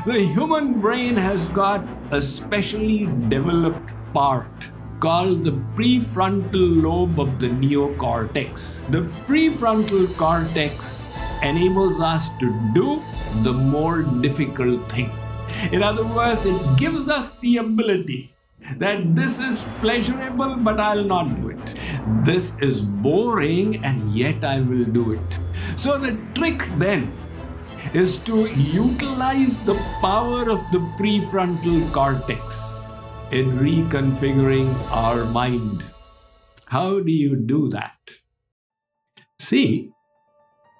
The human brain has got a specially developed part called the prefrontal lobe of the neocortex. The prefrontal cortex enables us to do the more difficult thing. In other words, it gives us the ability that this is pleasurable, but I'll not do it. This is boring, and yet I will do it. So the trick then is to utilize the power of the prefrontal cortex in reconfiguring our mind. How do you do that? See,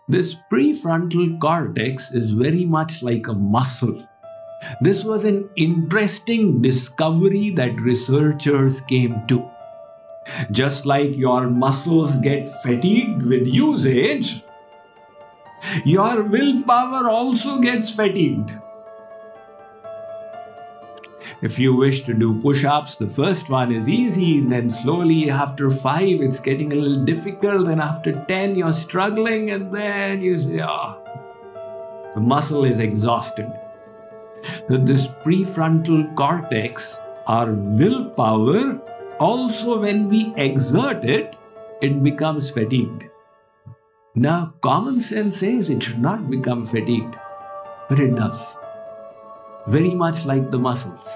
this prefrontal cortex is very much like a muscle. This was an interesting discovery that researchers came to. Just like your muscles get fatigued with usage, your willpower also gets fatigued. If you wish to do push-ups, the first one is easy, then slowly after 5 it's getting a little difficult, and after 10 you're struggling, and then you say, the muscle is exhausted. So this prefrontal cortex, our willpower, also when we exert it, it becomes fatigued. Now common sense says it should not become fatigued, but it does. Very much like the muscles.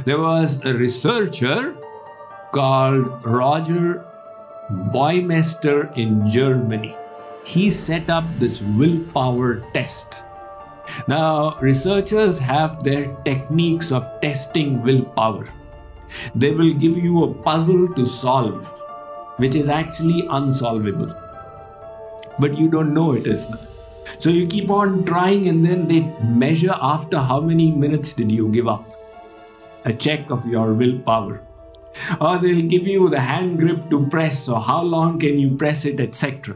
There was a researcher called Roger Baumeister in Germany. He set up this willpower test. Now, researchers have their techniques of testing willpower. They will give you a puzzle to solve, which is actually unsolvable. But you don't know it is. So you keep on trying, and then they measure after how many minutes did you give up. A check of your willpower. Or they'll give you the hand grip to press, so how long can you press it, etc.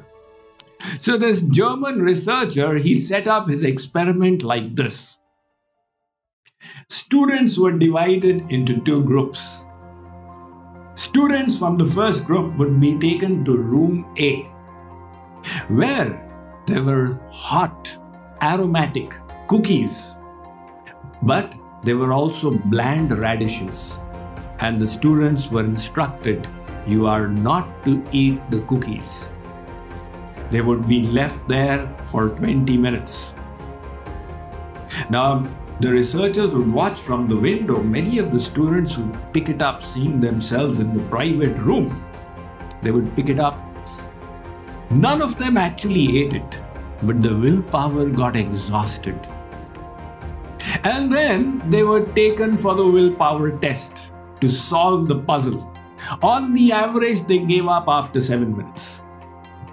So this German researcher, he set up his experiment like this. Students were divided into 2 groups. Students from the first group would be taken to room A, where there were hot, aromatic cookies, but there were also bland radishes, and the students were instructed, you are not to eat the cookies. They would be left there for 20 minutes. Now, the researchers would watch from the window. Many of the students would pick it up, seeing themselves in the private room. They would pick it up. None of them actually ate it, but the willpower got exhausted. And then they were taken for the willpower test to solve the puzzle. On the average, they gave up after 7 minutes.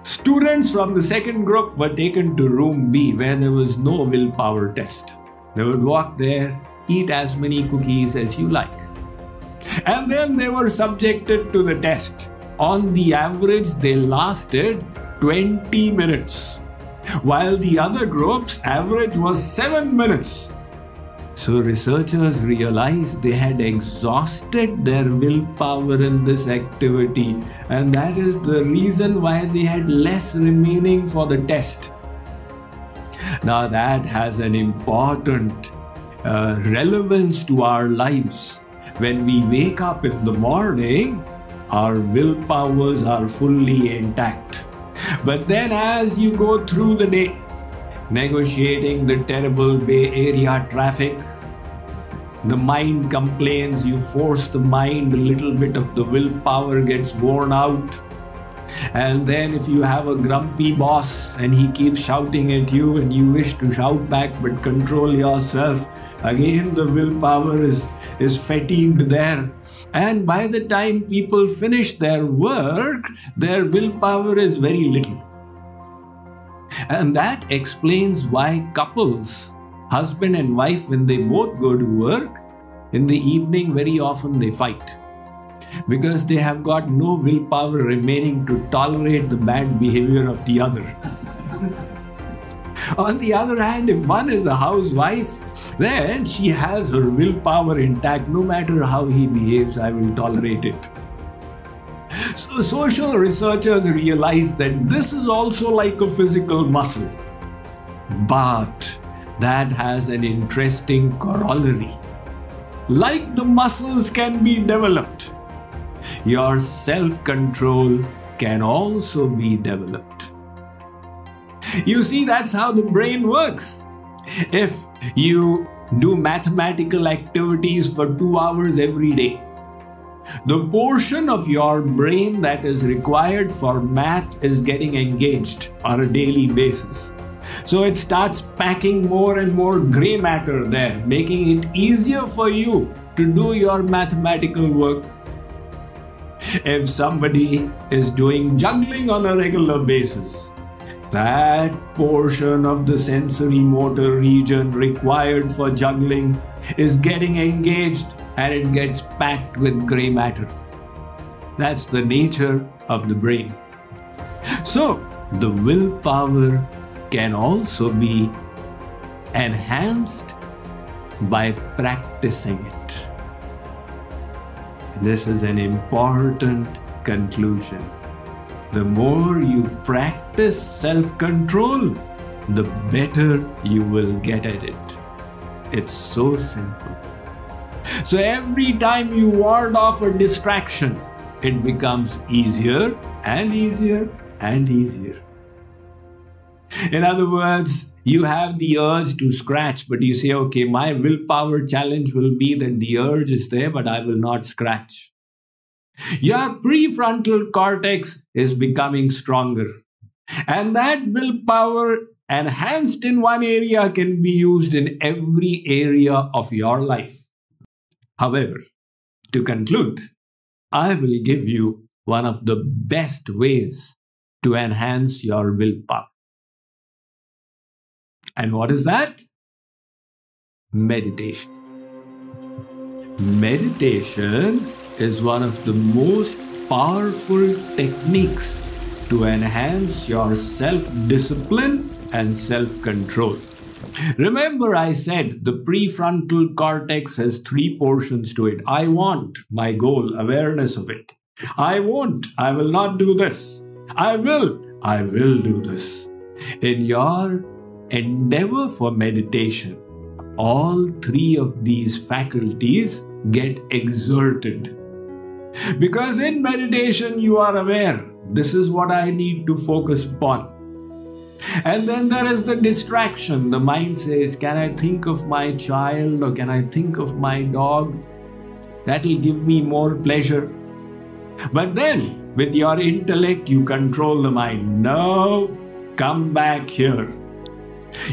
Students from the second group were taken to room B, where there was no willpower test. They would walk there, eat as many cookies as you like. And then they were subjected to the test. On the average, they lasted 20 minutes, while the other group's average was 7 minutes. So researchers realized they had exhausted their willpower in this activity, and that is the reason why they had less remaining for the test. Now that has an important relevance to our lives. When we wake up in the morning, our willpowers are fully intact. But then as you go through the day, negotiating the terrible Bay Area traffic, the mind complains, you force the mind, a little bit of the willpower gets worn out. And then if you have a grumpy boss and he keeps shouting at you and you wish to shout back but control yourself, again the willpower is fatigued there. And by the time people finish their work, their willpower is very little. And that explains why couples, husband and wife, when they both go to work, in the evening very often they fight. Because they have got no willpower remaining to tolerate the bad behavior of the other. On the other hand, if one is a housewife, then she has her willpower intact. No matter how he behaves, I will tolerate it. So social researchers realize that this is also like a physical muscle. But that has an interesting corollary. Like the muscles can be developed, your self-control can also be developed. You see, that's how the brain works. If you do mathematical activities for 2 hours every day, the portion of your brain that is required for math is getting engaged on a daily basis. So it starts packing more and more gray matter there, making it easier for you to do your mathematical work. If somebody is doing juggling on a regular basis, that portion of the sensory motor region required for juggling is getting engaged and it gets packed with gray matter. That's the nature of the brain. So, the willpower can also be enhanced by practicing it. This is an important conclusion. The more you practice self-control, the better you will get at it. It's so simple. So every time you ward off a distraction, it becomes easier and easier and easier. In other words, you have the urge to scratch, but you say, okay, my willpower challenge will be that the urge is there, but I will not scratch. Your prefrontal cortex is becoming stronger. And that willpower enhanced in one area can be used in every area of your life. However, to conclude, I will give you one of the best ways to enhance your willpower. And what is that? Meditation. Meditation is one of the most powerful techniques to enhance your self-discipline and self-control. Remember, I said the prefrontal cortex has 3 portions to it. I want, my goal, awareness of it. I won't, I will not do this. I will do this. In your endeavor for meditation, all 3 of these faculties get exerted. Because in meditation, you are aware, this is what I need to focus upon. And then there is the distraction. The mind says, can I think of my child or can I think of my dog? That will give me more pleasure. But then, with your intellect, you control the mind. No, come back here.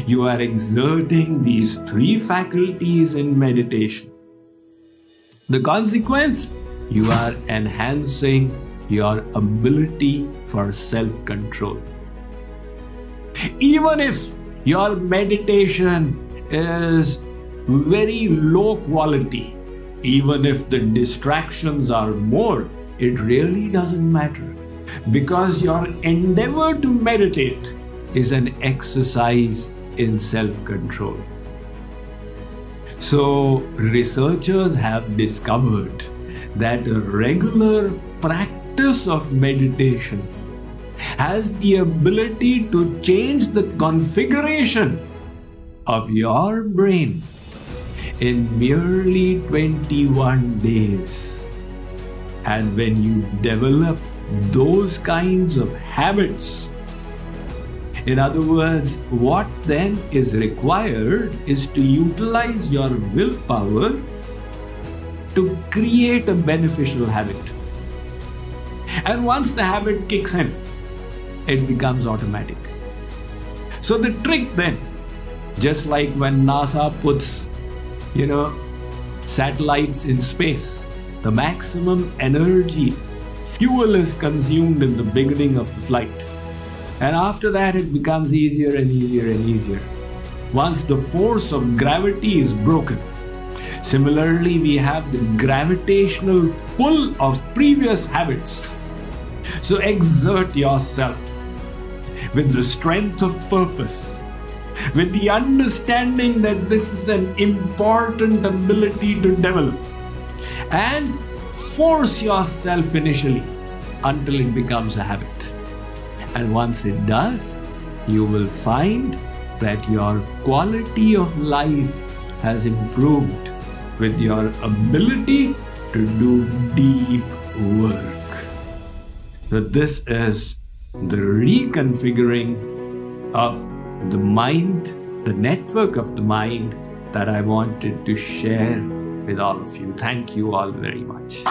You are exerting these 3 faculties in meditation. The consequence? You are enhancing your ability for self-control. Even if your meditation is very low quality, even if the distractions are more, it really doesn't matter. Because your endeavor to meditate is an exercise in self-control. So, researchers have discovered that a regular practice of meditation has the ability to change the configuration of your brain in merely 21 days. And when you develop those kinds of habits, in other words, what then is required is to utilize your willpower to create a beneficial habit. And once the habit kicks in, it becomes automatic. So the trick then, just like when NASA puts, satellites in space, the maximum energy, fuel is consumed in the beginning of the flight. And after that, it becomes easier and easier and easier. Once the force of gravity is broken. Similarly, we have the gravitational pull of previous habits. So exert yourself with the strength of purpose, with the understanding that this is an important ability to develop, and force yourself initially until it becomes a habit. And once it does, you will find that your quality of life has improved with your ability to do deep work. So this is the reconfiguring of the mind, the network of the mind that I wanted to share with all of you. Thank you all very much.